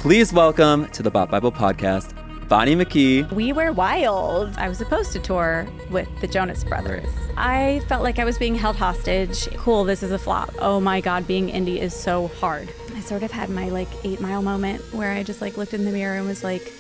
Please welcome to the Bop Bible Podcast, Bonnie McKee. We were wild. I was supposed to tour with the Jonas Brothers. I felt like I was being held hostage. Cool, this is a flop. Oh my God, being indie is so hard. I sort of had my 8 Mile moment where I just looked in the mirror and was like,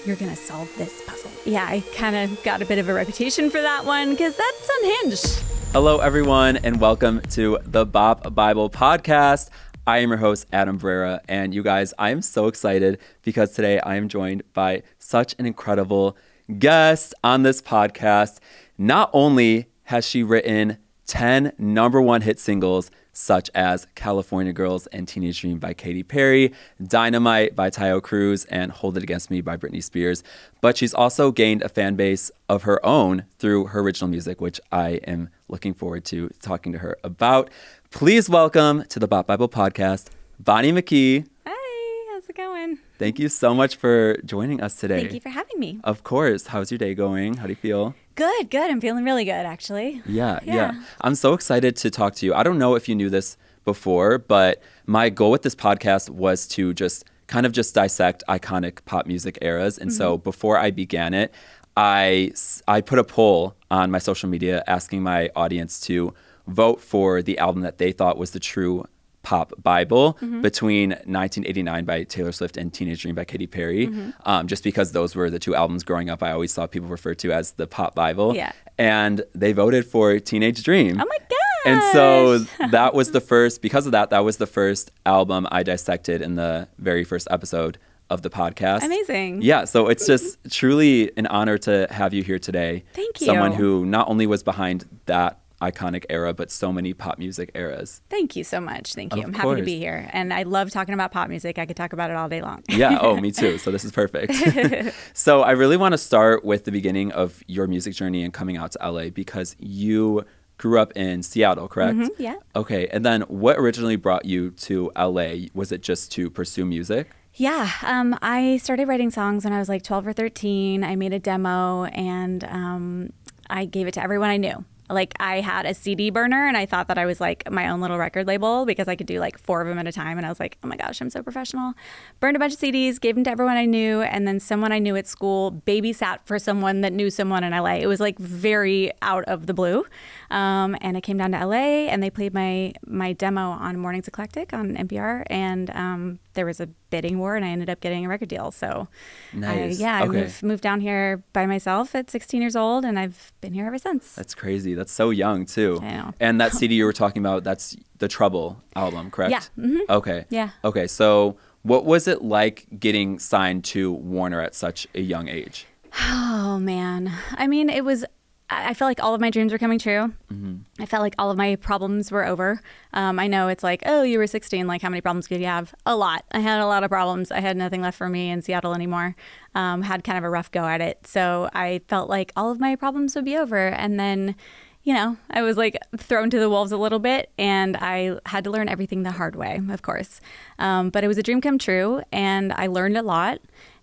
you're gonna solve this puzzle. Yeah, I kind of got a bit of a reputation for that one because that's unhinged. Hello, everyone, and welcome to the Bop Bible Podcast. I am your host, Adam Brera, and you guys, I am so excited because today I am joined by such an incredible guest on this podcast. Not only has she written 10 number one hit singles, such as California Girls and Teenage Dream by Katy Perry, Dynamite by Taio Cruz, and Hold It Against Me by Britney Spears, but she's also gained a fan base of her own through her original music, which I am looking forward to talking to her about. Please welcome to the Bop Bible Podcast, Bonnie McKee. Hi, how's it going? Thank you so much for joining us today. Thank you for having me. Of course. How's your day going? How do you feel? Good. I'm feeling really good, actually. Yeah. I'm so excited to talk to you. I don't know if you knew this before, but my goal with this podcast was to just dissect iconic pop music eras. And so before I began it, I put a poll on my social media asking my audience to vote for the album that they thought was the true pop Bible between 1989 by Taylor Swift and Teenage Dream by Katy Perry, just because those were the two albums growing up I always saw people refer to as the pop Bible. Yeah. And they voted for Teenage Dream. Oh my gosh. And so that was the first, because of that was the first album I dissected in the very first episode of the podcast. Amazing. Yeah, so it's just truly an honor to have you here today. Thank you. Someone who not only was behind that iconic era, but so many pop music eras. Thank you so much. Thank you. Of I'm course. happy to be here. And I love talking about pop music. I could talk about it all day long. Yeah. Oh, me too. So this is perfect. So I really want to start with the beginning of your music journey and coming out to LA because you grew up in Seattle, correct? Yeah. Okay. And then what originally brought you to LA? Was it just to pursue music? Yeah. I started writing songs when I was 12 or 13. I made a demo and I gave it to everyone I knew. I had a CD burner and I thought that I was my own little record label because I could do 4 of them at a time. And I was like, oh my gosh, I'm so professional. Burned a bunch of CDs, gave them to everyone I knew. And then someone I knew at school babysat for someone that knew someone in LA. It was very out of the blue. And I came down to LA and they played my demo on Mornings Eclectic on NPR. And there was a bidding war and I ended up getting a record deal. So nice. I moved down here by myself at 16 years old and I've been here ever since. That's crazy. That's so young too. I know. And that CD you were talking about, that's the Trouble album, correct? Yeah. Mm-hmm. Okay. Yeah. Okay. So what was it like getting signed to Warner at such a young age? Oh man. I mean, I felt like all of my dreams were coming true. I felt like all of my problems were over. I know it's oh, you were 16. How many problems could you have? A lot. I had a lot of problems. I had nothing left for me in Seattle anymore. Had kind of a rough go at it. So I felt like all of my problems would be over. And then, I was thrown to the wolves a little bit and I had to learn everything the hard way, of course. But it was a dream come true and I learned a lot.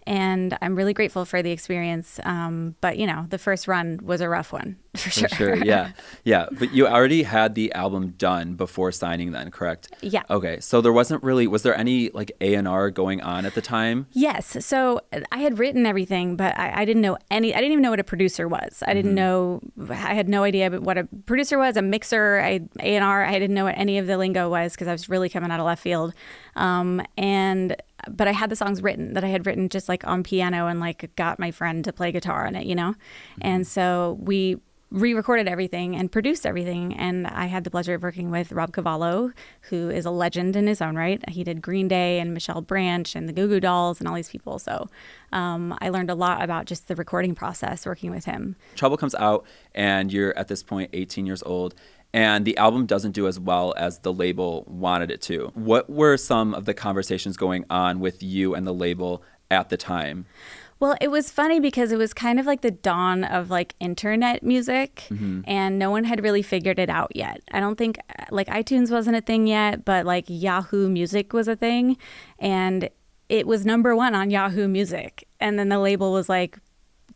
And I'm really grateful for the experience. But, the first run was a rough one, for sure. For sure, yeah. Yeah, but you already had the album done before signing then, correct? Yeah. Okay, so there wasn't really, was there any A&R going on at the time? Yes. So I had written everything, but I didn't know I didn't even know what a producer was. I didn't know, I had no idea what a producer was, a mixer, A&R. I didn't know what any of the lingo was because I was really coming out of left field. But I had the songs written that I had written just on piano and got my friend to play guitar on it, And so we re-recorded everything and produced everything. And I had the pleasure of working with Rob Cavallo, who is a legend in his own right. He did Green Day and Michelle Branch and the Goo Goo Dolls and all these people. So I learned a lot about just the recording process working with him. Trouble comes out and you're at this point 18 years old. And the album doesn't do as well as the label wanted it to. What were some of the conversations going on with you and the label at the time? Well, it was funny because it was kind of the dawn of internet music and no one had really figured it out yet. I don't think iTunes wasn't a thing yet, but Yahoo Music was a thing and it was number one on Yahoo Music. And then the label was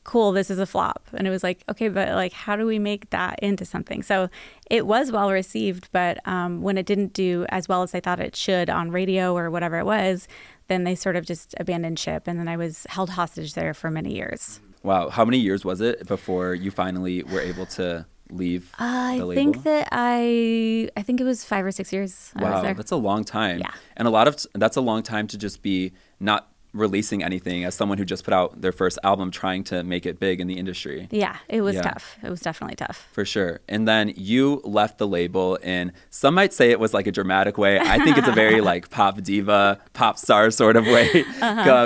cool, this is a flop. And it was okay, but how do we make that into something? So it was well received, but when it didn't do as well as I thought it should on radio or whatever it was, then they sort of just abandoned ship. And then I was held hostage there for many years. Wow. How many years was it before you finally were able to leave the label? I think it was 5 or 6 years. I was Wow, there. that's a long time. Yeah. And that's a long time to just be not releasing anything as someone who just put out their first album trying to make it big in the industry. Yeah, it was tough. It was definitely tough. For sure. And then you left the label in, some might say it was like a dramatic way. I think it's a very like pop diva, pop star sort of way.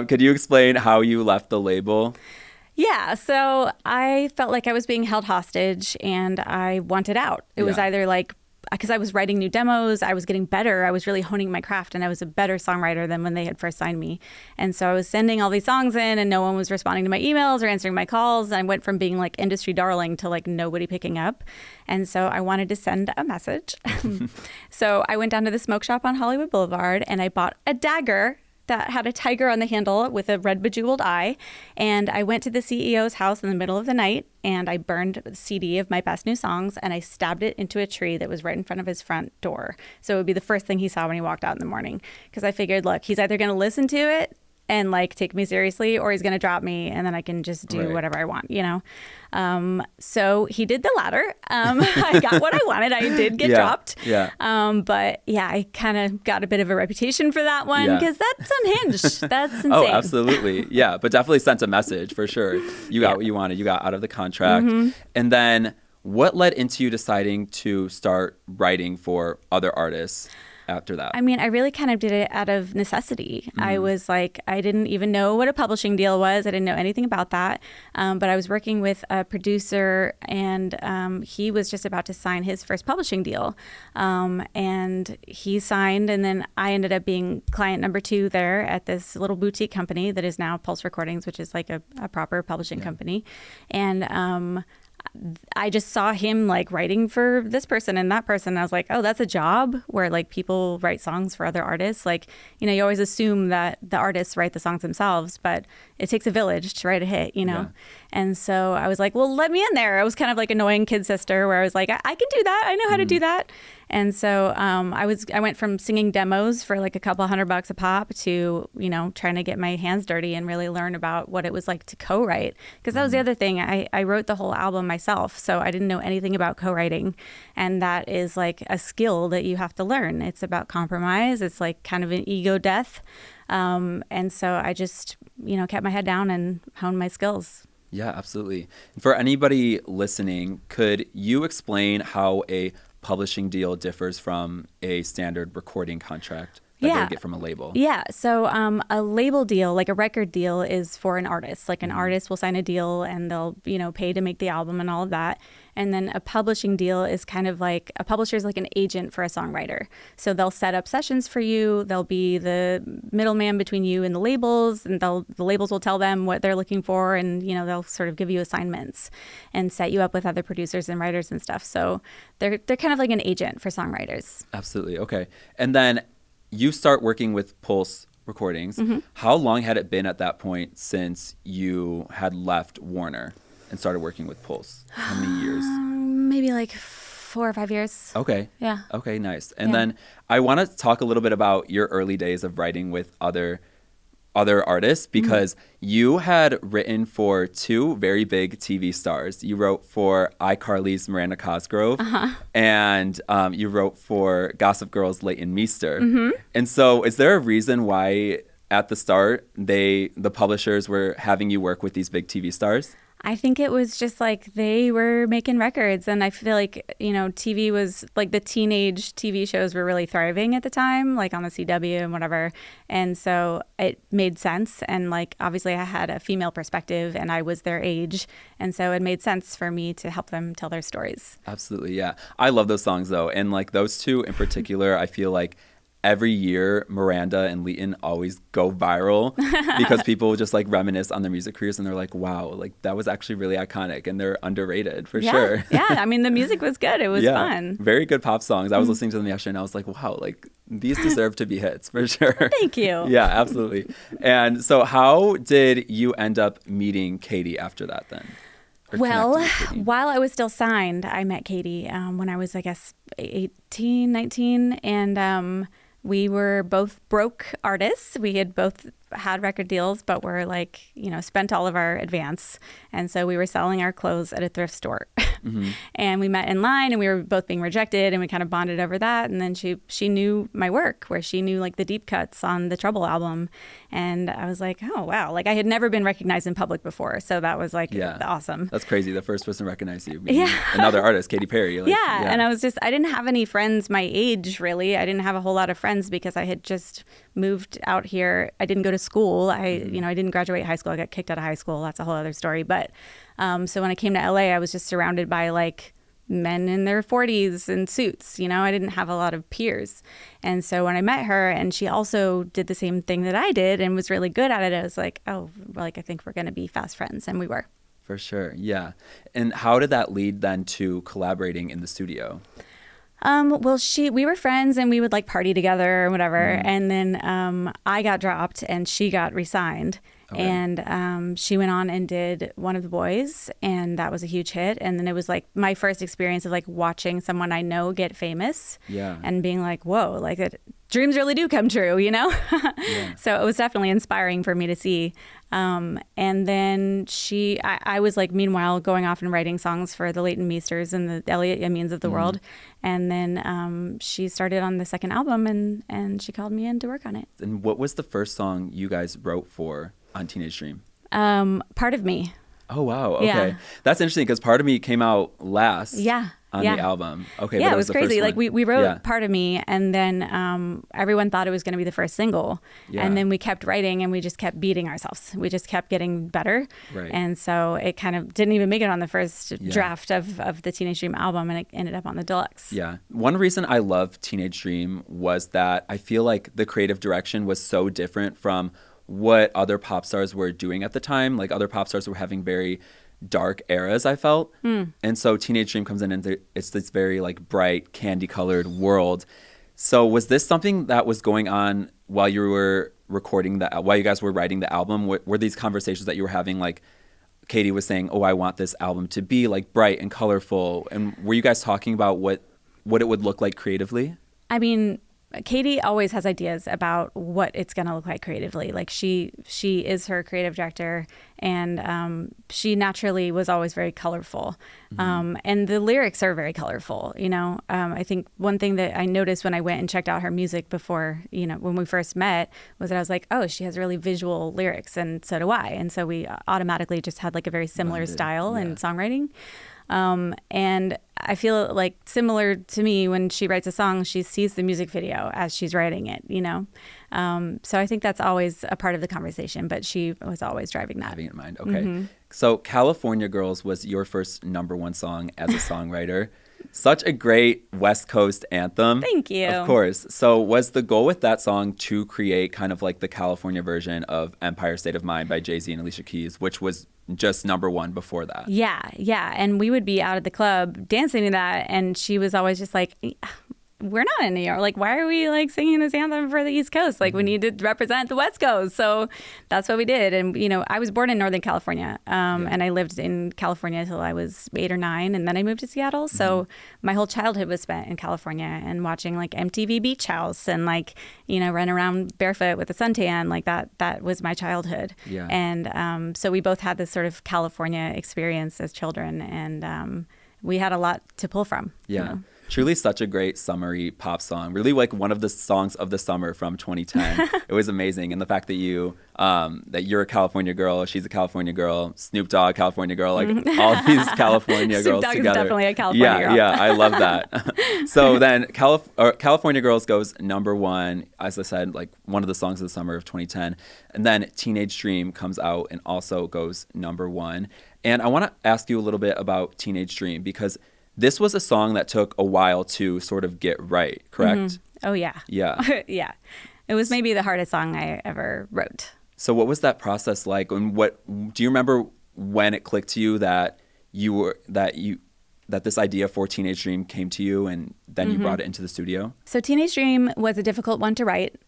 Could you explain how you left the label? Yeah, so I felt like I was being held hostage and I wanted out. It was either like, because I was writing new demos, I was getting better, I was really honing my craft, and I was a better songwriter than when they had first signed me. And so I was sending all these songs in and no one was responding to my emails or answering my calls. I went from being like industry darling to like nobody picking up. And so I wanted to send a message. So I went down to the smoke shop on Hollywood Boulevard and I bought a dagger that had a tiger on the handle with a red bejeweled eye. And I went to the CEO's house in the middle of the night and I burned a CD of my best new songs and I stabbed it into a tree that was right in front of his front door. So it would be the first thing he saw when he walked out in the morning. Because I figured, look, he's either going to listen to it and like take me seriously or he's going to drop me and then I can just do whatever I want, you know? So he did the latter. I got what I wanted. I did get dropped. Yeah. But yeah, I kind of got a bit of a reputation for that one because that's unhinged. That's insane. Oh, absolutely. Yeah. But definitely sent a message for sure. You got what you wanted. You got out of the contract. And then what led into you deciding to start writing for other artists after that? I mean, I really kind of did it out of necessity. I was like, I didn't even know what a publishing deal was. I didn't know anything about that. But I was working with a producer and he was just about to sign his first publishing deal. And he signed and then I ended up being client number 2 there at this little boutique company that is now Pulse Recordings, which is like a proper publishing company. And I just saw him like writing for this person and that person. And I was like, oh, that's a job where like people write songs for other artists. Like, you know, you always assume that the artists write the songs themselves, but it takes a village to write a hit, you know? And so I was like, well, let me in there. I was kind of like annoying kid sister where I was like, I can do that. I know how to do that. And so I went from singing demos for like a couple $100 a pop to, you know, trying to get my hands dirty and really learn about what it was like to co-write. Because that was the other thing. I wrote the whole album myself, so I didn't know anything about co-writing. And that is like a skill that you have to learn. It's about compromise. It's like kind of an ego death. And so I just, you know, kept my head down and honed my skills. Yeah, absolutely. For anybody listening, could you explain how a publishing deal differs from a standard recording contract that they get from a label? Yeah. So a label deal, like a record deal, is for an artist. Like an artist will sign a deal and they'll, you know, pay to make the album and all of that. And then a publishing deal is kind of like a publisher is like an agent for a songwriter. So they'll set up sessions for you. They'll be the middleman between you and the labels, and the labels will tell them what they're looking for, and you know they'll sort of give you assignments and set you up with other producers and writers and stuff. So they're kind of like an agent for songwriters. Absolutely. Okay. And then you start working with Pulse Recordings. How long had it been at that point since you had left Warner and started working with Pulse? How many years? Maybe like 4 or 5 years. Okay. Yeah. Okay, nice. And then I want to talk a little bit about your early days of writing with other artists, because you had written for 2 very big TV stars. You wrote for iCarly's Miranda Cosgrove, and you wrote for Gossip Girl's Leighton Meester. And so is there a reason why at the start the publishers were having you work with these big TV stars? I think it was just like they were making records, and I feel like, you know, TV was like the teenage TV shows were really thriving at the time, like on the CW and whatever. And so it made sense. And like, obviously I had a female perspective and I was their age. And so it made sense for me to help them tell their stories. Absolutely. Yeah. I love those songs though. And like those 2 in particular, I feel like every year Miranda and Leighton always go viral because people just like reminisce on their music careers and they're like, wow, like that was actually really iconic, and they're underrated for sure. Yeah. I mean, the music was good. It was fun. Very good pop songs. I was listening to them yesterday and I was like, wow, like these deserve to be hits for sure. Thank you. Yeah, absolutely. And so how did you end up meeting Katy after that then? Well, while I was still signed, I met Katy when I was, I guess, 18, 19. And we were both broke artists. We had both had record deals, but were like, spent all of our advance. And so we were selling our clothes at a thrift store. And we met in line and we were both being rejected and we kind of bonded over that. And then she knew my work, where she knew like the deep cuts on the Trouble album. And I was like, oh, wow. Like I had never been recognized in public before. So that was like awesome. That's crazy. The first person to recognize you. Another artist, Katy Perry. Like, And I didn't have any friends my age, really. I didn't have a whole lot of friends because I had just moved out here. I didn't go to school. I didn't graduate high school. I got kicked out of high school. That's a whole other story. But so when I came to LA, I was just surrounded by like men in their 40s in suits. I didn't have a lot of peers. And so when I met her and she also did the same thing that I did and was really good at it, I was like, oh, like I think we're going to be fast friends. And we were. For sure. Yeah. And how did that lead then to collaborating in the studio? Well, we were friends and we would like party together or whatever. And then I got dropped and she got re-signed. Okay. And she went on and did One of the Boys, and that was a huge hit. And then it was like my first experience of like watching someone I know get famous and being like, whoa, like dreams really do come true, So it was definitely inspiring for me to see. And then I was like, meanwhile, going off and writing songs for the Leighton Meesters and the Elliot Yamins of the world. And then she started on the second album and she called me in to work on it. And what was the first song you guys wrote for on Teenage Dream? Part of Me. Oh, wow. Okay. Yeah. That's interesting because Part of Me came out last on the album. Okay. Yeah, it was crazy. Like we wrote Part of Me and then everyone thought it was going to be the first single. Yeah. And then we kept writing and we just kept beating ourselves. We just kept getting better. Right. And so it kind of didn't even make it on the first draft of the Teenage Dream album, and it ended up on the deluxe. Yeah. One reason I love Teenage Dream was that I feel like the creative direction was so different from what other pop stars were doing at the time. Like other pop stars were having very dark eras, I felt. And so Teenage Dream comes in and it's this very like bright, candy colored world. So was this something that was going on while you were recording while you guys were writing the album? Were these conversations that you were having, like Katy was saying, oh, I want this album to be like bright and colorful. And were you guys talking about what it would look like creatively? I mean, Katy always has ideas about what it's going to look like creatively. Like she is her creative director, and she naturally was always very colorful. And the lyrics are very colorful. I think one thing that I noticed when I went and checked out her music before, when we first met, was that I was like, oh, she has really visual lyrics, and so do I. And so we automatically just had like a very similar style in songwriting. And I feel like similar to me, when she writes a song, she sees the music video as she's writing it, So I think that's always a part of the conversation, but she was always driving that. Having it in mind. Okay. So California Girls was your first #1 song as a songwriter. Such a great West Coast anthem. Thank you. Of course. So was the goal with that song to create kind of like the California version of Empire State of Mind by Jay-Z and Alicia Keys, which was just #1 before that? Yeah. And we would be out at the club dancing to that, and she was always just like, we're not in New York. Like, why are we like singing this anthem for the East Coast? Like, we need to represent the West Coast. So that's what we did. And, I was born in Northern California, and I lived in California till I was 8 or 9. And then I moved to Seattle. So my whole childhood was spent in California and watching like MTV Beach House and like, run around barefoot with a suntan. Like that was my childhood. Yeah. And so we both had this sort of California experience as children. And we had a lot to pull from. Yeah. Truly such a great summery pop song. Really like one of the songs of the summer from 2010. It was amazing. And the fact that you're a California girl, she's a California girl, Snoop Dogg, California girl, like all these California girls Snoop Dogg together. Is definitely a California girl. Yeah, I love that. So then California Girls goes #1, as I said, like one of the songs of the summer of 2010. And then Teenage Dream comes out and also goes #1. And I want to ask you a little bit about Teenage Dream, because this was a song that took a while to sort of get right, correct? Oh, yeah. Yeah. Yeah. It was maybe the hardest song I ever wrote. So what was that process like? And do you remember when it clicked to you that this idea for Teenage Dream came to you, and then you brought it into the studio? So Teenage Dream was a difficult one to write.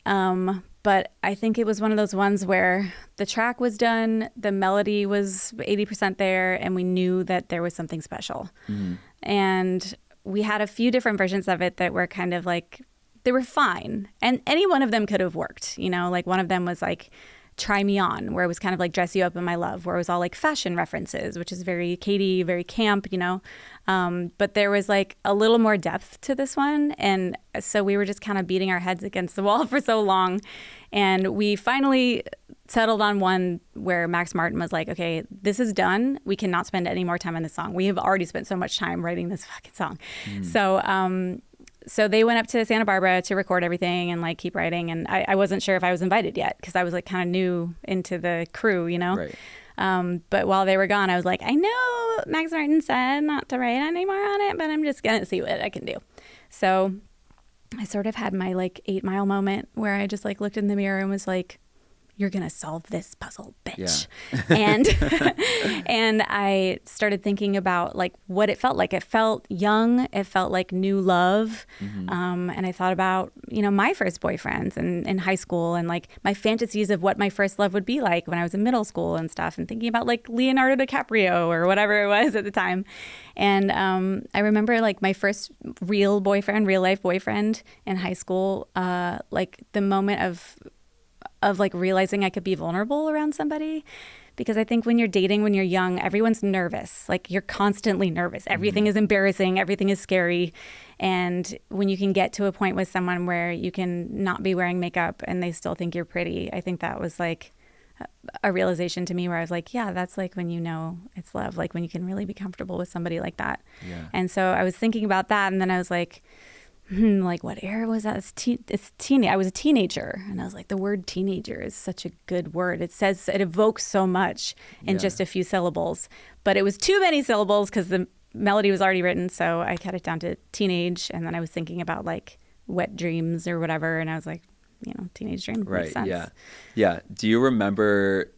But I think it was one of those ones where the track was done, the melody was 80% there, and we knew that there was something special. And we had a few different versions of it that were kind of like they were fine. And any one of them could have worked, you know, like one of them was like Try Me On, where it was kind of like Dress You Up in My Love, where it was all like fashion references, which is very Katy, very camp, you know. But there was like a little more depth to this one. And so we were just kind of beating our heads against the wall for so long. And we finally settled on one where Max Martin was like, okay, this is done. We cannot spend any more time on this song. We have already spent so much time writing this fucking song. So they went up to Santa Barbara to record everything and like keep writing. And I wasn't sure if I was invited yet because I was like kind of new into the crew, you know? Right. But while they were gone, I was like, I know Max Martin said not to write anymore on it, but I'm just going to see what I can do. So I sort of had my like 8 Mile moment where I just like looked in the mirror and was like, you're going to solve this puzzle, bitch. Yeah. And I started thinking about like what it felt like. It felt young. It felt like new love. And I thought about, you know, my first boyfriends in high school and like my fantasies of what my first love would be like when I was in middle school and stuff, and thinking about like Leonardo DiCaprio or whatever it was at the time. And I remember like my first real life boyfriend in high school, like the moment of like realizing I could be vulnerable around somebody. Because I think when you're dating, when you're young, everyone's nervous. Like you're constantly nervous. Everything is embarrassing. Everything is scary. And when you can get to a point with someone where you can not be wearing makeup and they still think you're pretty, I think that was like a realization to me where I was like, yeah, that's like when you know it's love, like when you can really be comfortable with somebody like that. Yeah. And so I was thinking about that, and then I was like, like what era was that? I was a teenager, and I was like, the word teenager is such a good word. It evokes so much in just a few syllables, but it was too many syllables because the melody was already written. So I cut it down to teenage, and then I was thinking about like wet dreams or whatever, and I was like, you know, teenage dream makes sense. Yeah. Do you remember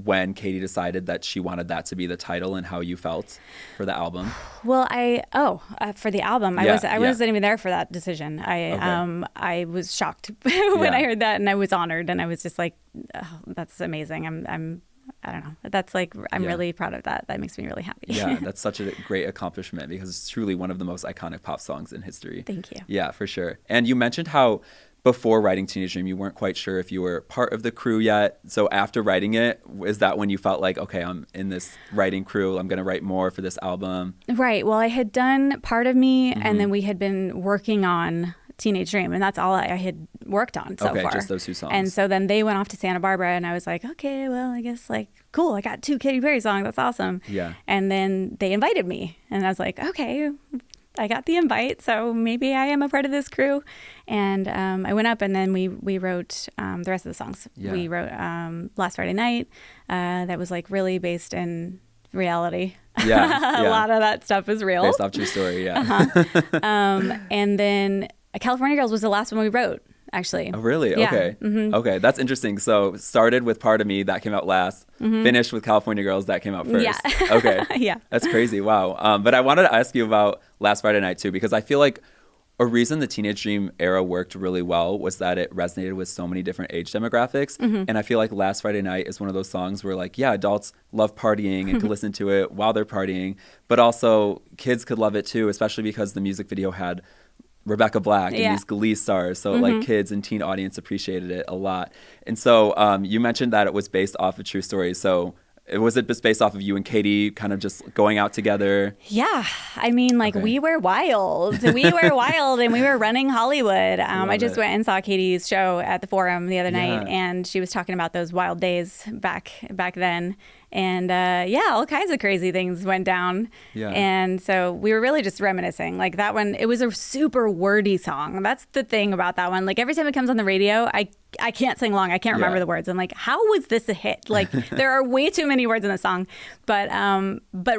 when Katy decided that she wanted that to be the title and how you felt for the album? Well, for the album, I wasn't even there for that decision. I was shocked when I heard that, and I was honored, and I was just like, oh, that's amazing. I don't know. That's like, I'm really proud of that. That makes me really happy. Yeah, that's such a great accomplishment because it's truly one of the most iconic pop songs in history. Thank you. Yeah, for sure. And you mentioned how before writing Teenage Dream, you weren't quite sure if you were part of the crew yet. So after writing it, is that when you felt like, okay, I'm in this writing crew, I'm going to write more for this album? Right. Well, I had done Part of Me, and then we had been working on Teenage Dream, and that's all I had worked on so far. Okay, just those 2 songs. And so then they went off to Santa Barbara, and I was like, okay, well, I guess like, cool, I got 2 Katy Perry songs. That's awesome. Yeah. And then they invited me, and I was like, okay, I got the invite, so maybe I am a part of this crew. And I went up, and then we wrote the rest of the songs. Yeah. We wrote Last Friday Night. That was like really based in reality. Yeah. A lot of that stuff is real. Based off true story, yeah. And then California Girls was the last one we wrote, actually. Oh, really? Yeah. Okay. Okay, that's interesting. So started with Part of Me, that came out last. Finished with California Girls, that came out first. Yeah. Okay. Yeah. That's crazy. Wow. But I wanted to ask you about Last Friday Night too, because I feel like a reason the Teenage Dream era worked really well was that it resonated with so many different age demographics. And I feel like Last Friday Night is one of those songs where like, yeah, adults love partying and can listen to it while they're partying, but also kids could love it too, especially because the music video had Rebecca Black and these Glee stars. So like kids and teen audience appreciated it a lot. And so you mentioned that it was based off a true story. So was it just based off of you and Katy kind of just going out together? Yeah. I mean, like, we were wild. We were wild, and we were running Hollywood. I just went and saw Katy's show at the Forum the other night, and she was talking about those wild days back then. And all kinds of crazy things went down. Yeah. And so we were really just reminiscing. Like that one, it was a super wordy song. That's the thing about that one. Like every time it comes on the radio, I can't sing along. I can't remember the words. I'm like, how was this a hit? Like there are way too many words in the song. But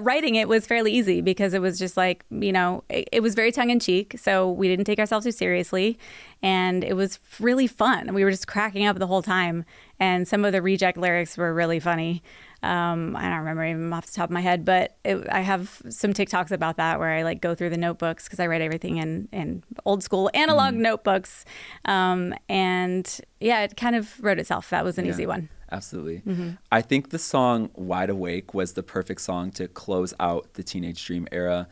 writing it was fairly easy because it was just like, you know, it was very tongue in cheek. So we didn't take ourselves too seriously. And it was really fun. We were just cracking up the whole time. And some of the reject lyrics were really funny. I don't remember even off the top of my head, but I have some TikToks about that where I like go through the notebooks because I write everything in old school analog notebooks. And yeah, it kind of wrote itself. That was an easy one. Absolutely. I think the song Wide Awake was the perfect song to close out the Teenage Dream era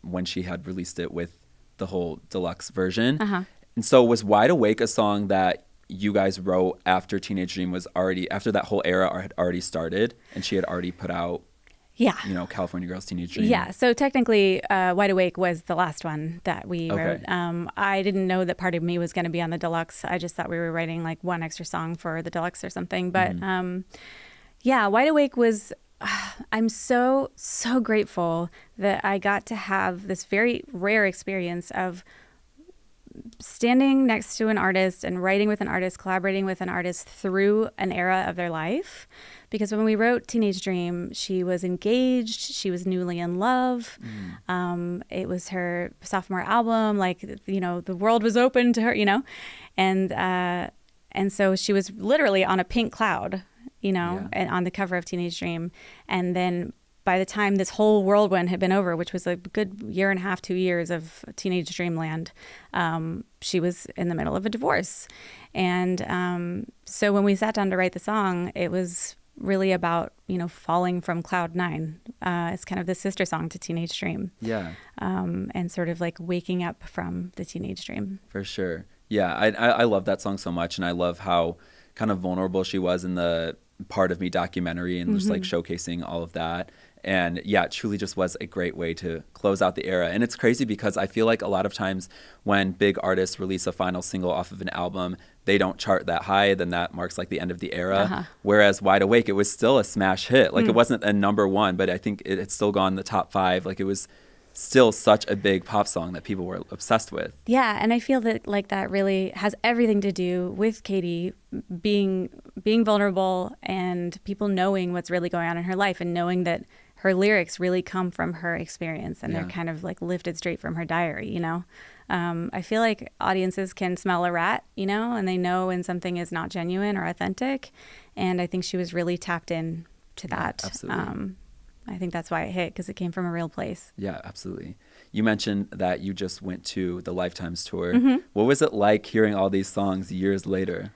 when she had released it with the whole deluxe version. And so was Wide Awake a song that you guys wrote after Teenage Dream was already, after that whole era had already started and she had already put out, Yeah. you know, California Girls Teenage Dream? Yeah. So technically, Wide Awake was the last one that we wrote. I didn't know that Part of Me was going to be on the deluxe. I just thought we were writing like one extra song for the deluxe or something. But yeah, Wide Awake was, I'm so grateful that I got to have this very rare experience of standing next to an artist and writing with an artist, collaborating with an artist through an era of their life. Because when we wrote Teenage Dream, she was engaged, she was newly in love. It was her sophomore album, like, you know, the world was open to her, you know, and so she was literally on a pink cloud, you know, and on the cover of Teenage Dream. And then by the time this whole whirlwind had been over, which was a good year and a half, 2 years of teenage dreamland, she was in the middle of a divorce. And so when we sat down to write the song, it was really about, you know, falling from cloud nine. It's kind of the sister song to Teenage Dream. Yeah. And sort of like waking up from the teenage dream. For sure. Yeah, I love that song so much, and I love how kind of vulnerable she was in the Part of Me documentary and just like showcasing all of that. And yeah, it truly just was a great way to close out the era. And it's crazy because I feel like a lot of times when big artists release a final single off of an album, they don't chart that high, then that marks like the end of the era. Whereas Wide Awake, it was still a smash hit. Like it wasn't a number one, but I think it had still gone in the top 5. Like it was still such a big pop song that people were obsessed with. Yeah, and I feel that like that really has everything to do with Katy being vulnerable and people knowing what's really going on in her life and knowing that her lyrics really come from her experience and they're kind of like lifted straight from her diary, you know? I feel like audiences can smell a rat, you know, and they know when something is not genuine or authentic. And I think she was really tapped in to that. Absolutely. I think that's why it hit, because it came from a real place. Yeah, absolutely. You mentioned that you just went to the Lifetimes tour. What was it like hearing all these songs years later?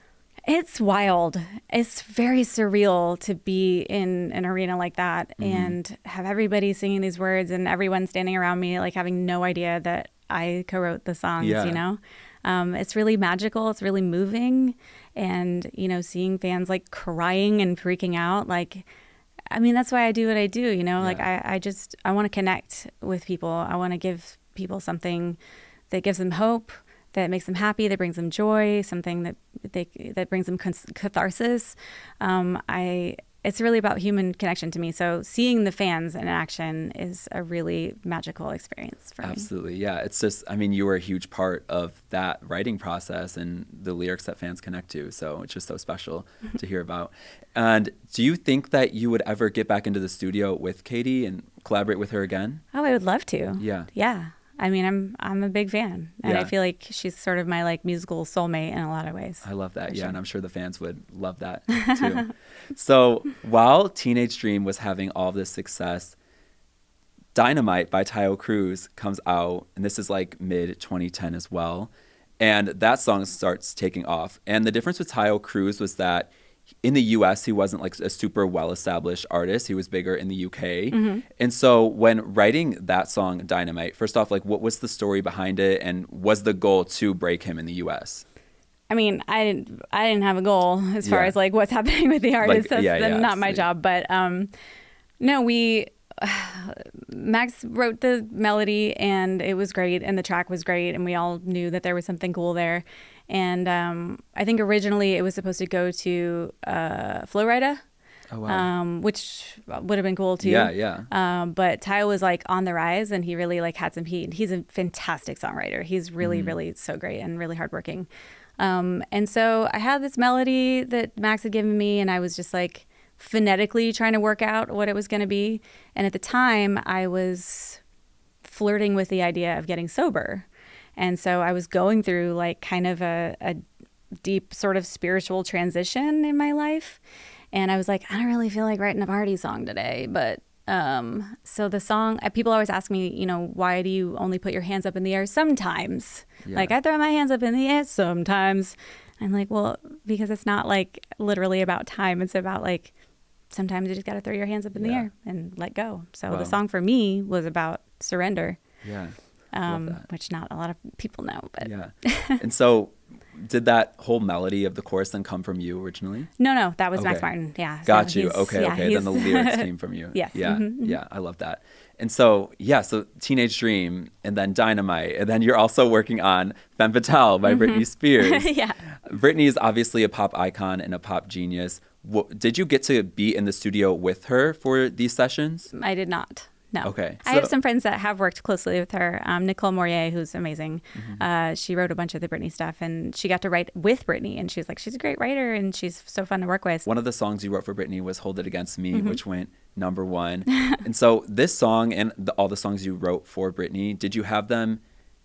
It's wild. It's very surreal to be in an arena like that and have everybody singing these words and everyone standing around me, like having no idea that I co-wrote the songs, you know? It's really magical. It's really moving. And, you know, seeing fans like crying and freaking out, like, I mean, that's why I do what I do, you know, like I want to connect with people. I want to give people something that gives them hope, that makes them happy, that brings them joy, something that brings them catharsis. It's really about human connection to me. So seeing the fans in action is a really magical experience for me. Absolutely. Yeah. It's just, I mean, you were a huge part of that writing process and the lyrics that fans connect to. So it's just so special to hear about. And do you think that you would ever get back into the studio with Katy and collaborate with her again? Oh, I would love to. Yeah. Yeah. I mean, I'm a big fan, and I feel like she's sort of my like musical soulmate in a lot of ways. I love that. Yeah. And I'm sure the fans would love that too. So while Teenage Dream was having all this success, Dynamite by Taio Cruz comes out, and this is like mid 2010 as well. And that song starts taking off. And the difference with Taio Cruz was that in the US, he wasn't like a super well-established artist. He was bigger in the UK. And so when writing that song, Dynamite, first off, like what was the story behind it? And was the goal to break him in the US? I mean, I didn't have a goal as far as like what's happening with the artist. Like, that's not my job. But no, Max wrote the melody and it was great and the track was great and we all knew that there was something cool there. And I think originally it was supposed to go to Flo Rida, which would have been cool too. But Taio was like on the rise and he really like had some heat. He's a fantastic songwriter. He's really, really so great and really hardworking. And so I had this melody that Max had given me and I was just like phonetically trying to work out what it was going to be. And at the time I was flirting with the idea of getting sober. And so I was going through like kind of a deep sort of spiritual transition in my life. And I was like, I don't really feel like writing a party song today. But so the song, people always ask me, you know, why do you only put your hands up in the air sometimes? Like I throw my hands up in the air sometimes. I'm like, well, because it's not like literally about time. It's about like sometimes you just got to throw your hands up in the air and let go. So the song for me was about surrender. Yeah. which not a lot of people know. But yeah. And so did that whole melody of the chorus then come from you originally? No, that was Max Martin. Yeah. Got you. Okay. Then the lyrics came from you. Yes. Yeah. Yeah. I love that. And so, so Teenage Dream and then Dynamite. And then you're also working on Femme Fatale by Britney Spears. Yeah. Britney is obviously a pop icon and a pop genius. Did you get to be in the studio with her for these sessions? I did not. No. Okay. I have some friends that have worked closely with her. Nicole Morier, who's amazing. She wrote a bunch of the Britney stuff, and she got to write with Britney. And she was like, she's a great writer, and she's so fun to work with. One of the songs you wrote for Britney was Hold It Against Me, which went #1. And so this song and all the songs you wrote for Britney, did you have them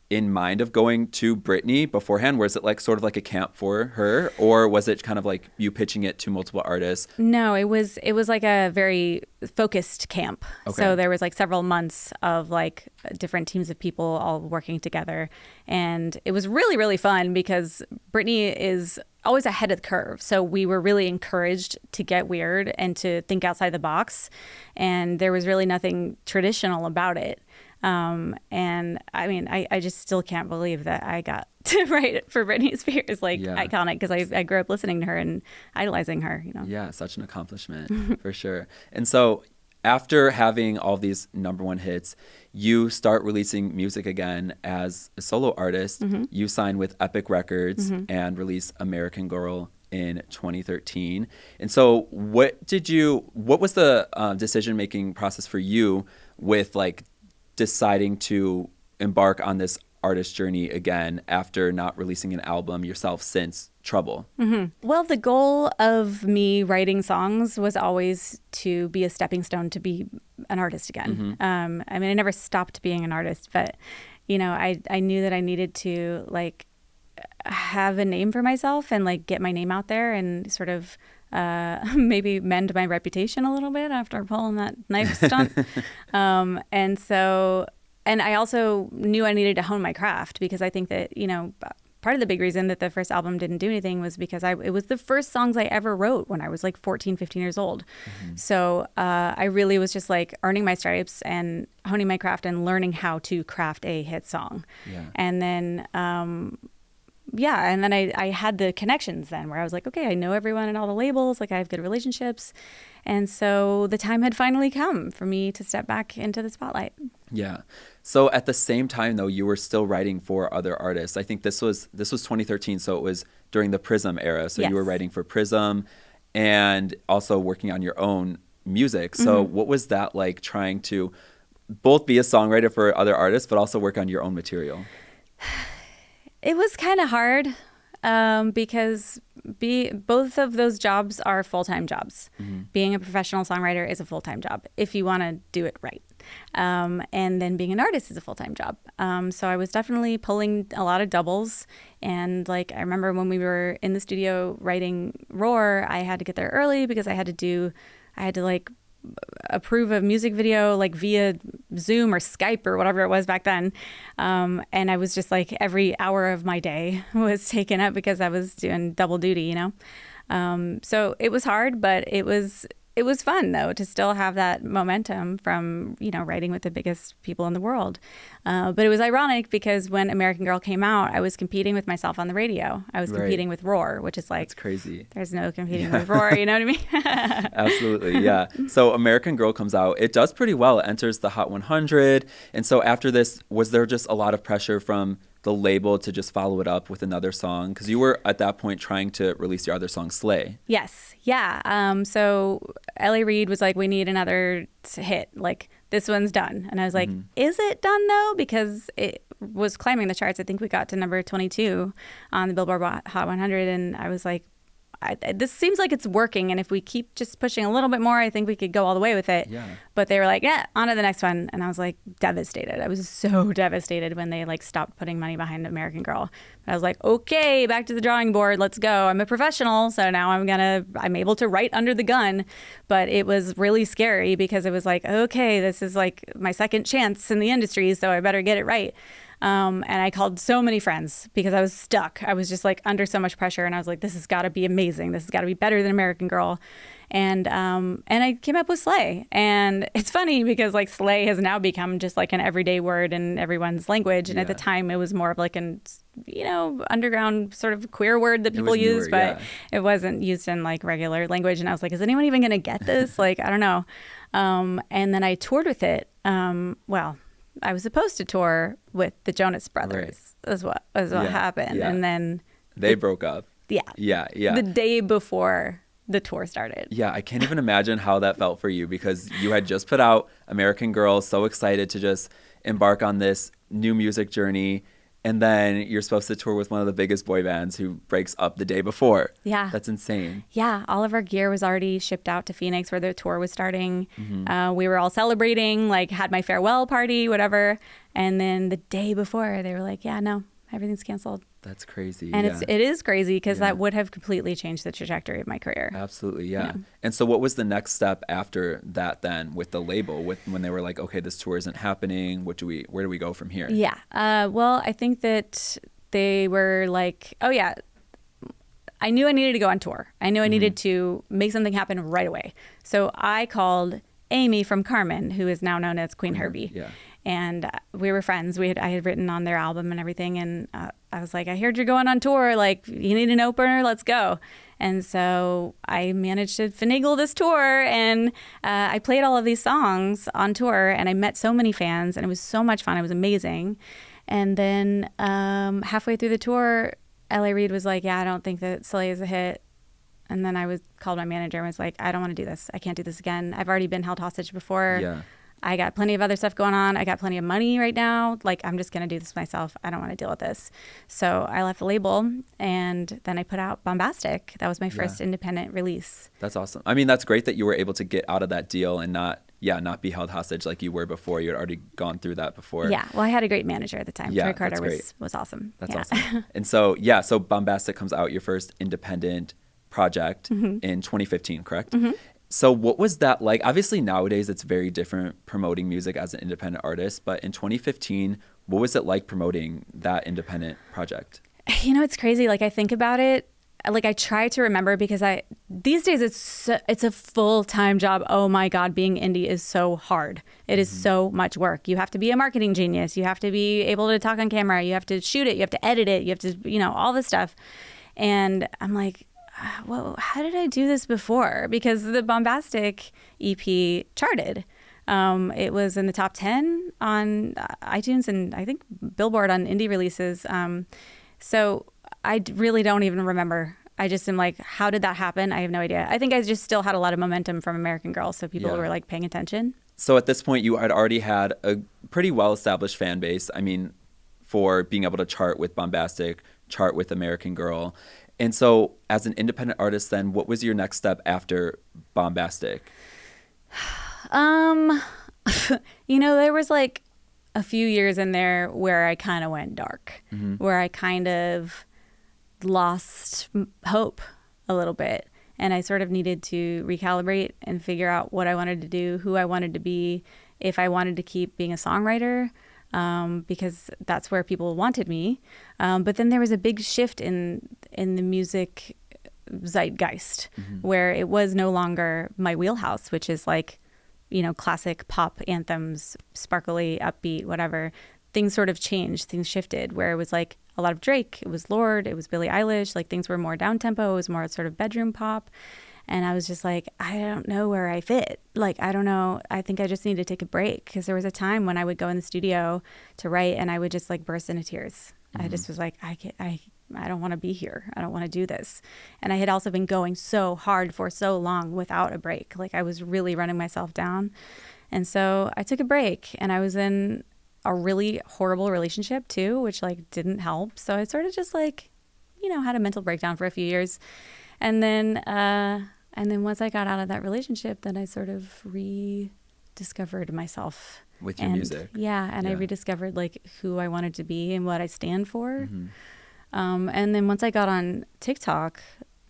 in mind of going to Britney beforehand? Was it like sort of like a camp for her, or was it kind of like you pitching it to multiple artists? No, it was like a very focused camp. Okay. So there was like several months of like different teams of people all working together, and it was really, really fun because Britney is always ahead of the curve. So we were really encouraged to get weird and to think outside the box, and there was really nothing traditional about it. And I mean, I just still can't believe that I got to write it for Britney Spears, iconic, because I grew up listening to her and idolizing her, Yeah, such an accomplishment for sure. And so after having all these #1 hits, you start releasing music again as a solo artist. You sign with Epic Records and release American Girl in 2013. And so what was the decision-making process for you with like deciding to embark on this artist journey again after not releasing an album yourself since Trouble? Well, the goal of me writing songs was always to be a stepping stone to be an artist again. I mean, I never stopped being an artist, but I knew that I needed to like have a name for myself and like get my name out there and sort of maybe mend my reputation a little bit after pulling that knife stunt. And I also knew I needed to hone my craft, because I think that, part of the big reason that the first album didn't do anything was because it was the first songs I ever wrote when I was like 14, 15 years old. So I really was just like earning my stripes and honing my craft and learning how to craft a hit song. Yeah. And then I had the connections then where I was like, okay, I know everyone at all the labels, like I have good relationships. And so the time had finally come for me to step back into the spotlight. Yeah. So at the same time, though, you were still writing for other artists. I think this was 2013, so it was during the Prism era. So yes. You were writing for Prism and also working on your own music. So what was that like, trying to both be a songwriter for other artists, but also work on your own material? It was kind of hard because both of those jobs are full-time jobs. Being a professional songwriter is a full-time job if you want to do it right. And then being an artist is a full-time job. So I was definitely pulling a lot of doubles. And like, I remember when we were in the studio writing Roar, I had to get there early because I had to like approve a music video like via Zoom or Skype or whatever it was back then. And I was just like, every hour of my day was taken up because I was doing double duty, So it was hard, but it was fun though to still have that momentum from, writing with the biggest people in the world. But it was ironic because when American Girl came out, I was competing with myself on the radio. I was competing with Roar, which is like, that's crazy. There's no competing with Roar, you know what I mean? Absolutely, yeah. So American Girl comes out. It does pretty well. It enters the Hot 100. And so after this, was there just a lot of pressure from the label to just follow it up with another song? Because you were at that point trying to release your other song, Slay. Yes. Yeah. So L.A. Reid was like, we need another hit. Like, this one's done. And I was like, is it done though? Because it was climbing the charts. I think we got to number 22 on the Billboard Hot 100. And I was like, this seems like it's working, and if we keep just pushing a little bit more, I think we could go all the way with it. Yeah. But they were like, yeah, on to the next one. And I was like devastated. I was so devastated when they like stopped putting money behind American Girl. But I was like, okay, back to the drawing board. Let's go. I'm a professional, so now I'm able to write under the gun. But it was really scary because it was like, okay, this is like my second chance in the industry, so I better get it right. And I called so many friends because I was stuck. I was just like under so much pressure, and I was like, this has got to be amazing. This has got to be better than American Girl. And I came up with Slay. And it's funny because like Slay has now become just like an everyday word in everyone's language. And at the time it was more of like an, underground sort of queer word that people use, but it wasn't used in like regular language. And I was like, is anyone even going to get this? Like, I don't know. And then I toured with it. Well, I was supposed to tour with the Jonas Brothers is what happened. Yeah. And then they broke up. Yeah. Yeah. The day before the tour started. Yeah, I can't even imagine how that felt for you because you had just put out American Girl, so excited to just embark on this new music journey. And then you're supposed to tour with one of the biggest boy bands who breaks up the day before. Yeah. That's insane. Yeah. All of our gear was already shipped out to Phoenix where the tour was starting. We were all celebrating, like had my farewell party, whatever. And then the day before they were like, yeah, no, everything's canceled. That's crazy. And it is crazy because that would have completely changed the trajectory of my career. Absolutely, yeah. And so what was the next step after that then with the label, when they were like, okay, this tour isn't happening, where do we go from here? Yeah. Well, I think that they were like, oh yeah, I knew I needed to go on tour. I knew I needed to make something happen right away. So I called Amy from Carmen, who is now known as Queen Herbie. Yeah. And we were friends. I had written on their album and everything. And I was like, I heard you're going on tour. Like, you need an opener. Let's go. And so I managed to finagle this tour. And I played all of these songs on tour. And I met so many fans. And it was so much fun. It was amazing. And then halfway through the tour, L.A. Reid was like, yeah, I don't think that Slay is a hit. And then I called my manager and was like, I don't want to do this. I can't do this again. I've already been held hostage before. Yeah. I got plenty of other stuff going on. I got plenty of money right now. Like, I'm just going to do this myself. I don't want to deal with this. So I left the label, and then I put out Bombastic. That was my first independent release. That's awesome. I mean, that's great that you were able to get out of that deal and not be held hostage like you were before. You had already gone through that before. Yeah. Well, I had a great manager at the time. Yeah, Troy Carter that's was awesome. That's awesome. And so, so Bombastic comes out, your first independent project in 2015, correct? So what was that like? Obviously nowadays it's very different promoting music as an independent artist, but in 2015, what was it like promoting that independent project? It's crazy. Like, I think about it, like I try to remember because these days it's a full-time job. Oh my God, being indie is so hard. It is so much work. You have to be a marketing genius. You have to be able to talk on camera. You have to shoot it. You have to edit it. You have to, all this stuff. And I'm like, well, how did I do this before? Because the Bombastic EP charted. It was in the top 10 on iTunes and I think Billboard on indie releases. So I really don't even remember. I just am like, how did that happen? I have no idea. I think I just still had a lot of momentum from American Girl, so people were like paying attention. So at this point, you had already had a pretty well-established fan base. I mean, for being able to chart with Bombastic, chart with American Girl. And so as an independent artist then, what was your next step after Bombastic? There was like a few years in there where I kind of went dark, where I kind of lost hope a little bit. And I sort of needed to recalibrate and figure out what I wanted to do, who I wanted to be, if I wanted to keep being a songwriter. Because that's where people wanted me. But then there was a big shift in the music zeitgeist where it was no longer my wheelhouse, which is like, classic pop anthems, sparkly, upbeat, whatever. Things sort of changed. Things shifted where it was like a lot of Drake. It was Lorde. It was Billie Eilish. Like things were more down-tempo. It was more sort of bedroom pop. And I was just like, I don't know where I fit. Like, I don't know. I think I just need to take a break. Because there was a time when I would go in the studio to write and I would just like burst into tears. I just was like, I don't want to be here. I don't want to do this. And I had also been going so hard for so long without a break. Like I was really running myself down. And so I took a break and I was in a really horrible relationship too, which like didn't help. So I sort of just like, had a mental breakdown for a few years. And then once I got out of that relationship, then I sort of rediscovered myself. With your music. Yeah. And I rediscovered like who I wanted to be and what I stand for. And then once I got on TikTok,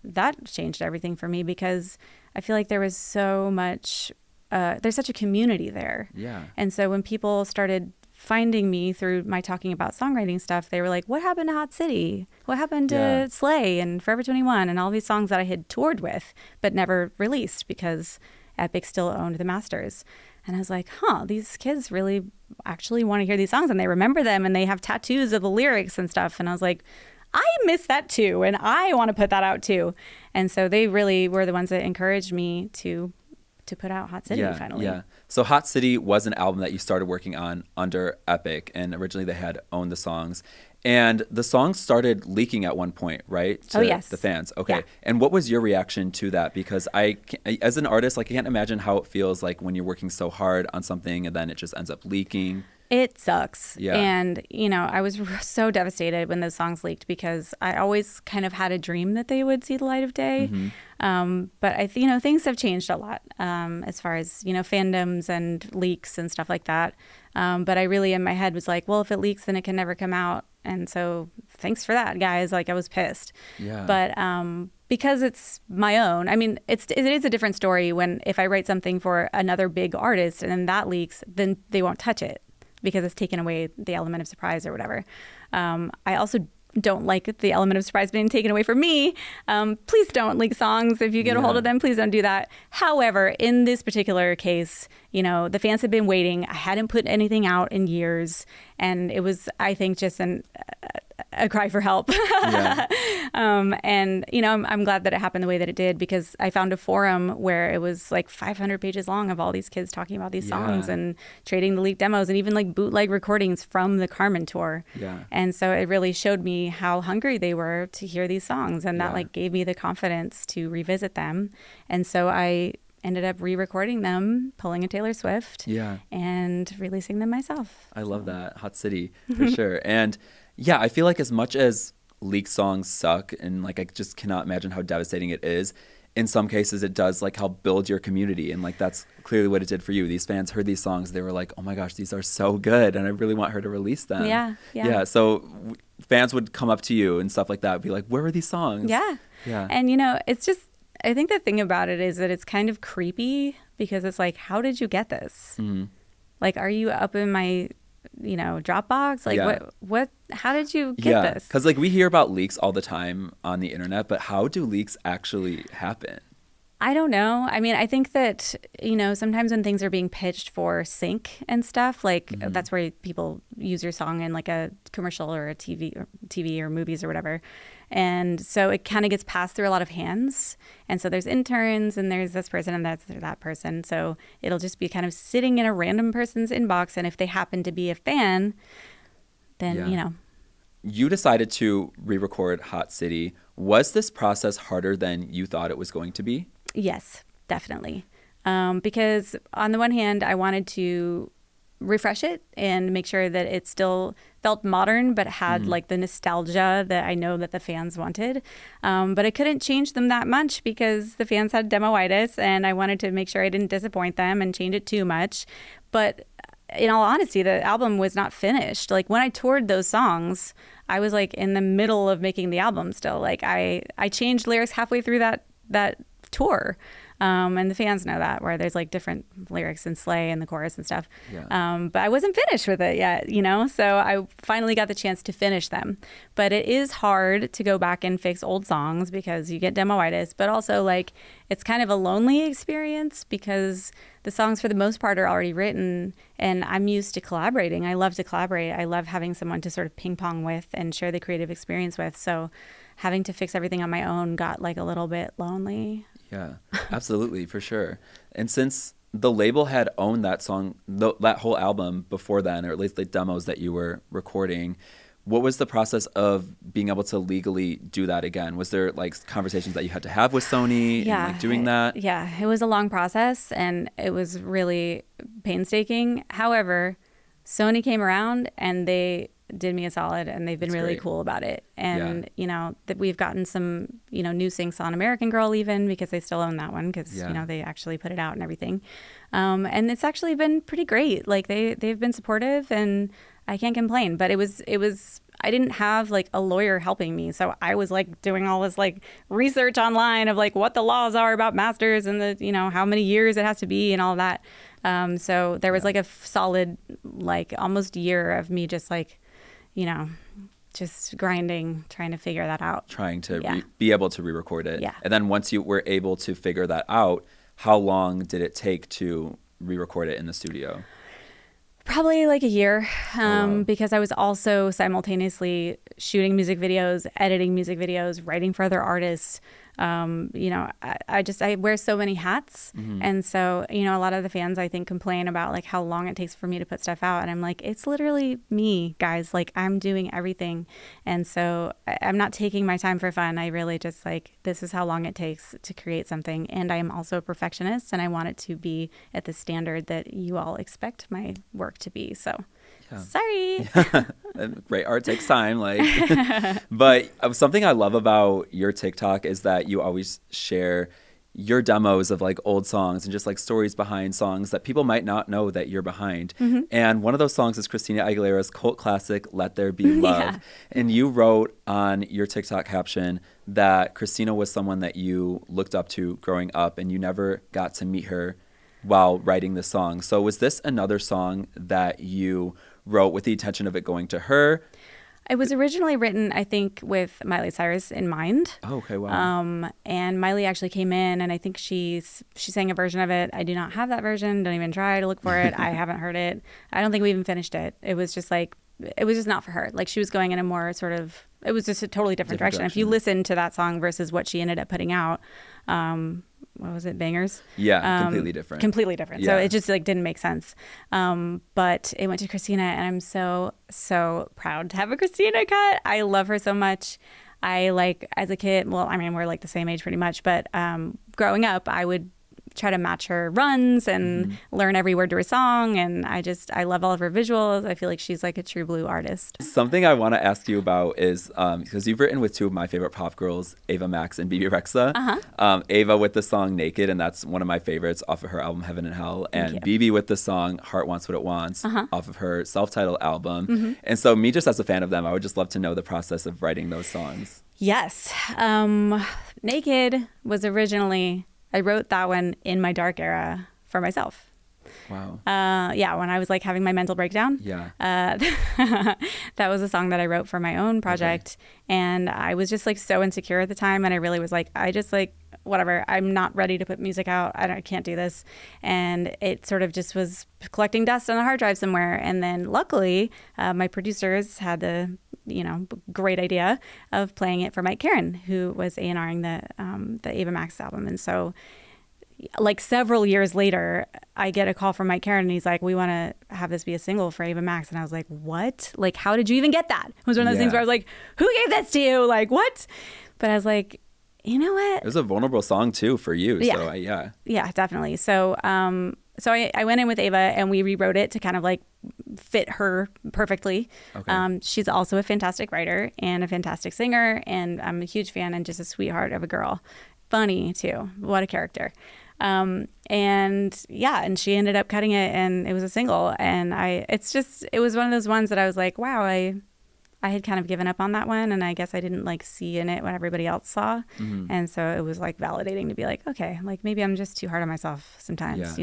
that changed everything for me because I feel like there was so much, there's such a community there. Yeah. And so when people started finding me through my talking about songwriting stuff, they were like, what happened to Hot City? What happened to Slay and Forever 21 and all these songs that I had toured with but never released because Epic still owned the masters? And I was like, these kids really actually want to hear these songs and they remember them and they have tattoos of the lyrics and stuff. And I was like, I miss that too, and I want to put that out too. And so they really were the ones that encouraged me to put out Hot City finally. Yeah. So Hot City was an album that you started working on under Epic, and originally they had owned the songs. And the songs started leaking at one point, right? To the fans. Okay. Yeah. And what was your reaction to that? Because as an artist, I can't imagine how it feels like when you're working so hard on something and then it just ends up leaking. It sucks. Yeah. And, I was so devastated when those songs leaked because I always kind of had a dream that they would see the light of day. Mm-hmm. But things have changed a lot as far as, fandoms and leaks and stuff like that. But I really, in my head, was like, well, if it leaks, then it can never come out. And so thanks for that, guys. I was pissed. Yeah. But because it's my own, it is a different story if I write something for another big artist and then that leaks, then they won't touch it, because it's taken away the element of surprise or whatever. I also don't like the element of surprise being taken away from me. Please don't leak songs. If you get a hold of them, please don't do that. However, in this particular case, the fans had been waiting. I hadn't put anything out in years. And it was, I think, just a cry for help. Yeah. And, I'm glad that it happened the way that it did, because I found a forum where it was 500 pages long of all these kids talking about these songs and trading the leaked demos and even bootleg recordings from the Carmen tour. Yeah. And so it really showed me how hungry they were to hear these songs. And that gave me the confidence to revisit them. And so I ended up re-recording them, pulling a Taylor Swift and releasing them myself. I love that. Hot City, for sure. And yeah, I feel like as much as leaked songs suck and I just cannot imagine how devastating it is, in some cases it does help build your community. And that's clearly what it did for you. These fans heard these songs. They were like, oh my gosh, these are so good. And I really want her to release them. Yeah. So fans would come up to you and stuff like that, be like, where are these songs? Yeah. And it's just, I think the thing about it is that it's kind of creepy, because it's how did you get this? Mm-hmm. Are you up in my Dropbox? What, how did you get this? Because we hear about leaks all the time on the internet, but how do leaks actually happen? I don't know. I think that, sometimes when things are being pitched for sync and stuff, that's where people use your song in a commercial or a TV or movies or whatever. And so it kind of gets passed through a lot of hands. And so there's interns and there's this person and that's that person. So it'll just be kind of sitting in a random person's inbox. And if they happen to be a fan, then, You decided to re-record Hot City. Was this process harder than you thought it was going to be? Yes, definitely. Because on the one hand, I wanted to refresh it and make sure that it still felt modern, but had the nostalgia that I know that the fans wanted. But I couldn't change them that much because the fans had demo-itis, and I wanted to make sure I didn't disappoint them and change it too much. But in all honesty, the album was not finished. When I toured those songs, I was in the middle of making the album still. I changed lyrics halfway through that tour. And the fans know that, where there's different lyrics in Slay and the chorus and stuff. Yeah. But I wasn't finished with it yet, so I finally got the chance to finish them. But it is hard to go back and fix old songs because you get demo-itis, but also it's kind of a lonely experience because the songs for the most part are already written and I'm used to collaborating. I love to collaborate. I love having someone to sort of ping pong with and share the creative experience with. So having to fix everything on my own got a little bit lonely. Yeah, absolutely, for sure. And since the label had owned that song, that whole album before then, or at least the demos that you were recording, what was the process of being able to legally do that again? Was there conversations that you had to have with Sony and doing that? Yeah, it was a long process and it was really painstaking. However, Sony came around and they did me a solid and they've been really cool about it. And, that we've gotten some, new syncs on American Girl even because they still own that one because, they actually put it out and everything. And it's actually been pretty great. They've been supportive and I can't complain, but it was, I didn't have a lawyer helping me. So I was doing all this research online of what the laws are about masters and the, how many years it has to be and all that. So there was like a solid, like almost year of me just like, just grinding, trying to figure that out. Trying to be able to re-record it. Yeah. And then once you were able to figure that out, how long did it take to re-record it in the studio? Probably like a year, wow. because I was also simultaneously shooting music videos, editing music videos, writing for other artists. I wear so many hats. And so, a lot of the fans, I think, complain about like how long it takes for me to put stuff out. And I'm like, it's literally me, guys. Like, I'm doing everything. And so I'm not taking my time for fun. I really just like, this is how long it takes to create something. And I am also a perfectionist, and I want it to be at the standard that you all expect my work to be. So sorry. Great art takes time, but something I love about your TikTok is that you always share your demos of like old songs and just like stories behind songs that people might not know that you're behind. And one of those songs is Christina Aguilera's cult classic, Let There Be Love. And you wrote on your TikTok caption that Christina was someone that you looked up to growing up, and you never got to meet her while writing the song. So was this another song that you wrote with the intention of it going to her? It was originally written, I think, with Miley Cyrus in mind. Oh, okay, wow. And Miley actually came in, and I think she sang a version of it. I do not have that version. Don't even try to look for it. I haven't heard it. I don't think we even finished it. It was just not for her. Like, she was going in a more sort of, it was just a totally different direction. If you listen to that song versus what she ended up putting out, what was it, Bangers? Yeah, completely different. Completely different. Yeah. So it just like didn't make sense. But it went to Christina, and I'm so, so proud to have a Christina cut. I love her so much. I like, as a kid, well, I mean, we're like the same age pretty much, but growing up, I would try to match her runs and learn every word to her song. And I love all of her visuals. I feel like she's like a true blue artist. Something I want to ask you about is, because you've written with two of my favorite pop girls, Ava Max and BB Rexa. Ava with the song Naked, and that's one of my favorites off of her album Heaven and Hell. And BB with the song Heart Wants What It Wants off of her self-titled album. And so me, just as a fan of them, I would just love to know the process of writing those songs. Yes. Naked was originally, I wrote that one in my dark era for myself. Wow. When I was like having my mental breakdown. Yeah. That was a song that I wrote for my own project. And I was just like so insecure at the time. And I really was like, I just like, whatever, I'm not ready to put music out. I can't do this. And it sort of just was collecting dust on a hard drive somewhere. And then luckily, my producers had the great idea of playing it for Mike Caren, who was A&Ring the Ava Max album. And so like several years later, I get a call from Mike Caren, and he's like, we want to have this be a single for Ava Max. And I was like, what? Like, how did you even get that? It was one of those things where I was like, who gave this to you? Like, what? But I was like, you know what? It was a vulnerable song too for you. Yeah. So Yeah, definitely. So, I went in with Ava, and we rewrote it to kind of like fit her perfectly. Okay. She's also a fantastic writer and a fantastic singer, and I'm a huge fan and just a sweetheart of a girl. Funny too. What a character. And she ended up cutting it, and it was a single. And it was one of those ones that I was like, wow, I had kind of given up on that one, and I guess I didn't like see in it what everybody else saw. And so it was like validating to be like, okay, like maybe I'm just too hard on myself sometimes,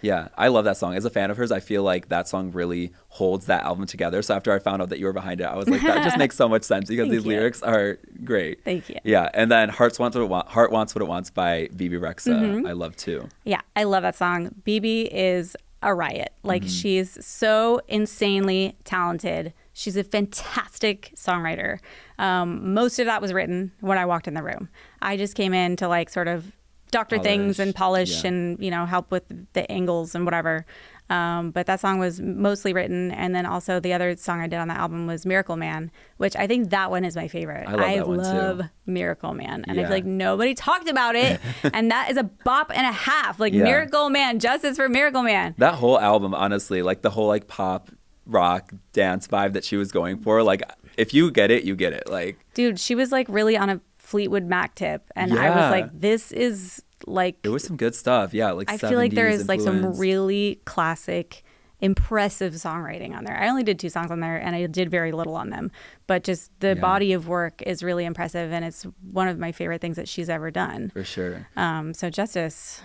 Yeah, I love that song. As a fan of hers, I feel like that song really holds that album together. So after I found out that you were behind it, I was like, that just makes so much sense because these lyrics are great. Thank you. Yeah, and then Heart Wants What It Wants by BB Rexa, I love too. Yeah, I love that song. BB is a riot. Like, she's so insanely talented. She's a fantastic songwriter. Most of that was written when I walked in the room. I just came in to like sort of doctor things and polish and help with the angles and whatever, but that song was mostly written. And then also the other song I did on the album was Miracle Man, which I think that one is my favorite. I love Miracle Man, and I feel like nobody talked about it. And that is a bop and a half. Like Miracle Man, justice for Miracle Man. That whole album, honestly, like the whole like pop rock dance vibe that she was going for, like if you get it, you get it. Like, dude, she was like really on a Fleetwood Mac tip, and I was like, this is like, it was some good stuff. Yeah, like I feel like there is like some really classic impressive songwriting on there. I only did 2 songs on there, and I did very little on them. But just the body of work is really impressive, and it's one of my favorite things that she's ever done. For sure. So justice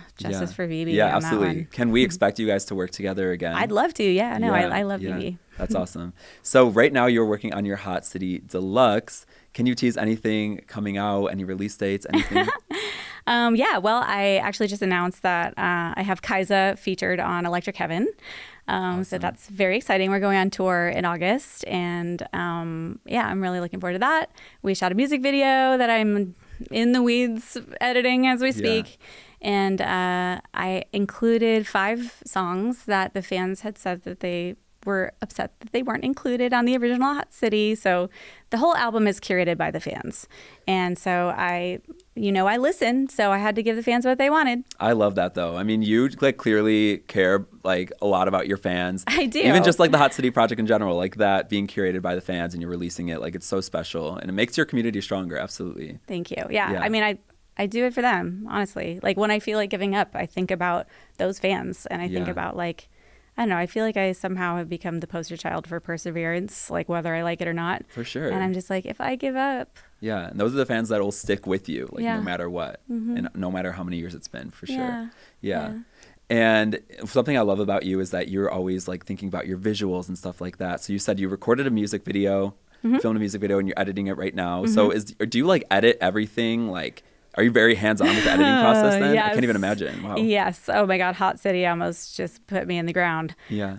for Vivi. Yeah, on absolutely. That one. Can we expect you guys to work together again? I'd love to. Yeah, no, I love Vivi. That's awesome. So right now you're working on your Hot City Deluxe. Can you tease anything coming out? Any release dates? Anything? Well, I actually just announced that I have Kaisa featured on Electric Heaven. Awesome. So that's very exciting. We're going on tour in August, and I'm really looking forward to that. We shot a music video that I'm in the weeds editing as we speak. And I included 5 songs that the fans had said that they were upset that they weren't included on the original Hot City. So the whole album is curated by the fans. And so I listened, so I had to give the fans what they wanted. I love that, though. I mean, you clearly care a lot about your fans. I do. Even just the Hot City project in general, that being curated by the fans and you're releasing it, it's so special and it makes your community stronger. Absolutely. Thank you. Yeah. I mean, I do it for them, honestly. When I feel like giving up, I think about those fans, and I think about I don't know, I feel like I somehow have become the poster child for perseverance, whether I like it or not. For sure. And I'm just if I give up. Yeah, and those are the fans that will stick with you, no matter what, mm-hmm. and no matter how many years it's been, for sure. Yeah. And something I love about you is that you're always thinking about your visuals and stuff like that. So you said you recorded a music video, mm-hmm. filmed a music video, and you're editing it right now. Mm-hmm. So do you edit everything? Are you very hands-on with the editing process then? Yes. I can't even imagine. Wow. Yes. Oh my God. Hot City almost just put me in the ground. Yeah.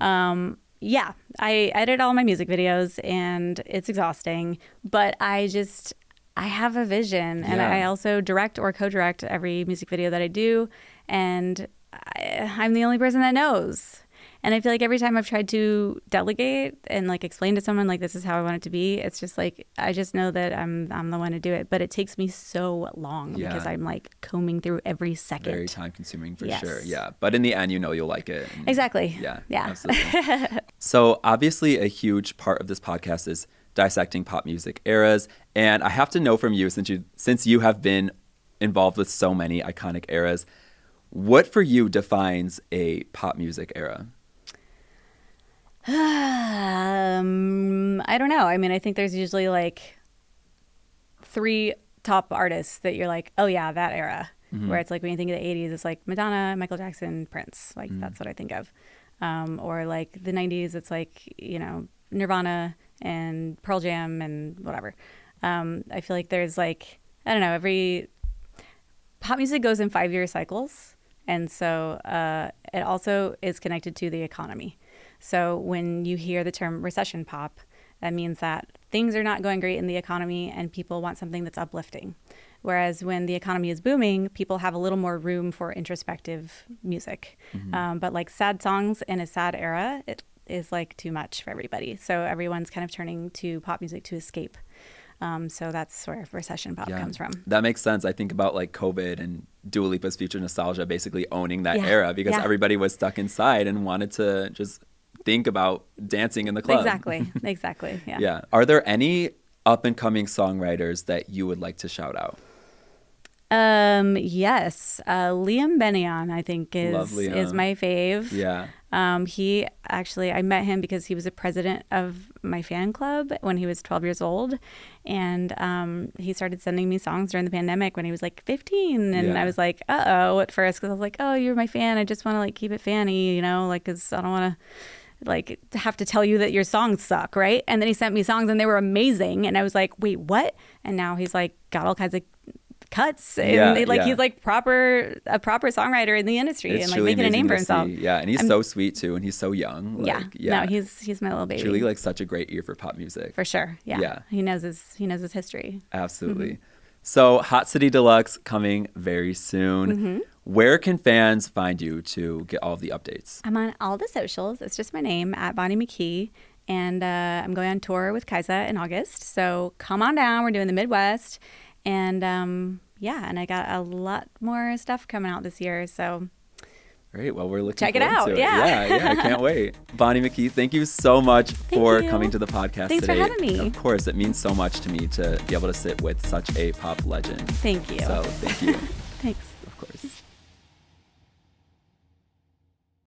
I edit all my music videos, and it's exhausting, but I have a vision, and I also direct or co-direct every music video that I do, and I'm the only person that knows. And I feel like every time I've tried to delegate and explain to someone this is how I want it to be, it's just I just know that I'm the one to do it. But it takes me so long because I'm combing through every second. Very time consuming for sure. Yeah. But in the end, you'll like it. Exactly. Yeah. Absolutely. So obviously a huge part of this podcast is dissecting pop music eras. And I have to know from you, since you have been involved with so many iconic eras, what for you defines a pop music era? I don't know. I mean, I think there's usually 3 top artists that you're oh yeah, that era. Mm-hmm. Where it's when you think of the 80s, it's Madonna, Michael Jackson, Prince. Mm-hmm. That's what I think of. Or the 90s, it's Nirvana and Pearl Jam and whatever. I feel like there's I don't know, every pop music goes in 5-year cycles. And so it also is connected to the economy. So when you hear the term recession pop, that means that things are not going great in the economy and people want something that's uplifting. Whereas when the economy is booming, people have a little more room for introspective music. Mm-hmm. But sad songs in a sad era, it is too much for everybody. So everyone's kind of turning to pop music to escape. So that's where recession pop comes from. That makes sense. I think about COVID and Dua Lipa's Future Nostalgia basically owning that era because everybody was stuck inside and wanted to just think about dancing in the club. Exactly. Yeah. Yeah. Are there any up and coming songwriters that you would like to shout out? Yes. Liam Bennion, I think is my fave. Yeah. He actually, I met him because he was a president of my fan club when he was 12 years old. And he started sending me songs during the pandemic when he was 15. And I was uh-oh at first because I was oh, you're my fan. I just want to keep it fanny, because I don't want to have to tell you that your songs suck, right? And then he sent me songs and they were amazing. And I was wait, what? And now he's got all kinds of cuts and he's a proper songwriter in the industry it's and making a name for himself. Yeah, and he's so sweet too, and he's so young. No, he's my little baby. Truly such a great ear for pop music. For sure. Yeah. He knows his history. Absolutely. Mm-hmm. So Hot City Deluxe coming very soon. Mm-hmm. Where can fans find you to get all of the updates? I'm on all the socials. It's just my name, at Bonnie McKee. And I'm going on tour with Kaisa in August. So come on down. We're doing the Midwest. And and I got a lot more stuff coming out this year. So great. Well, we're looking check it out. Yeah, I can't wait. Bonnie McKee, thank you so much for coming to the podcast today. Thanks for having me. Of course, it means so much to me to be able to sit with such a pop legend. Thank you. So thank you. Thanks.